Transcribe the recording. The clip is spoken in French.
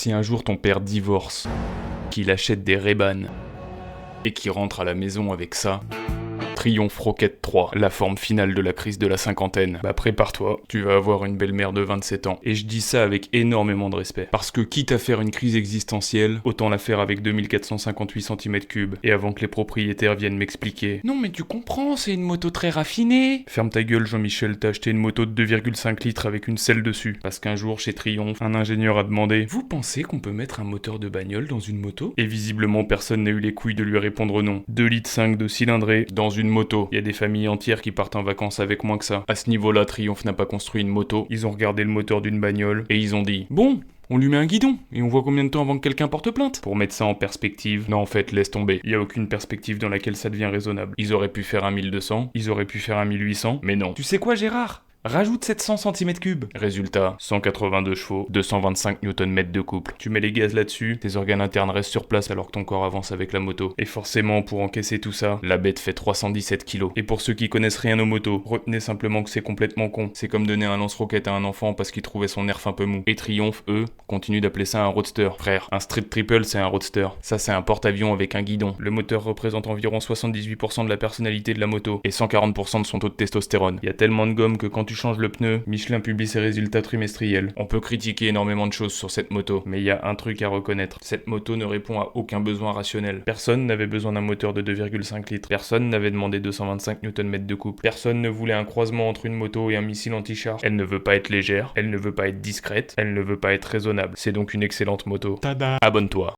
Si un jour ton père divorce, qu'il achète des Ray-Ban et qu'il rentre à la maison avec ça, Triomphe Rocket 3, la forme finale de la crise de la cinquantaine. Bah prépare-toi, tu vas avoir une belle-mère de 27 ans. Et je dis ça avec énormément de respect. Parce que quitte à faire une crise existentielle, autant la faire avec 2458 cm3. Et avant que les propriétaires viennent m'expliquer. Non mais tu comprends, c'est une moto très raffinée. Ferme ta gueule Jean-Michel, t'as acheté une moto de 2,5 litres avec une selle dessus. Parce qu'un jour chez Triomphe, un ingénieur a demandé: vous pensez qu'on peut mettre un moteur de bagnole dans une moto? Et visiblement personne n'a eu les couilles de lui répondre non. 2,5 litres de cylindrée dans une moto. Il y a des familles entières qui partent en vacances avec moins que ça. À ce niveau-là, Triomphe n'a pas construit une moto. Ils ont regardé le moteur d'une bagnole et ils ont dit: bon, on lui met un guidon, et on voit combien de temps avant que quelqu'un porte plainte. Pour mettre ça en perspective, non en fait, laisse tomber. Il y a aucune perspective dans laquelle ça devient raisonnable. Ils auraient pu faire un 1200, ils auraient pu faire un 1800, mais non. Tu sais quoi Gérard ? Rajoute 700 cm3. Résultat, 182 chevaux, 225 Nm de couple. Tu mets les gaz là-dessus, tes organes internes restent sur place alors que ton corps avance avec la moto. Et forcément, pour encaisser tout ça, la bête fait 317 kg. Et pour ceux qui connaissent rien aux motos, retenez simplement que c'est complètement con. C'est comme donner un lance-roquette à un enfant parce qu'il trouvait son nerf un peu mou. Et Triomphe, eux, continuent d'appeler ça un roadster. Frère, un street triple c'est un roadster. Ça c'est un porte-avions avec un guidon. Le moteur représente environ 78% de la personnalité de la moto et 140% de son taux de testostérone. Il y a tellement de gomme que quand tu change le pneu, Michelin publie ses résultats trimestriels. On peut critiquer énormément de choses sur cette moto, mais il y a un truc à reconnaître. Cette moto ne répond à aucun besoin rationnel. Personne n'avait besoin d'un moteur de 2,5 litres. Personne n'avait demandé 225 Nm de couple. Personne ne voulait un croisement entre une moto et un missile anti-char. Elle ne veut pas être légère, elle ne veut pas être discrète, elle ne veut pas être raisonnable. C'est donc une excellente moto. Tada! Abonne-toi.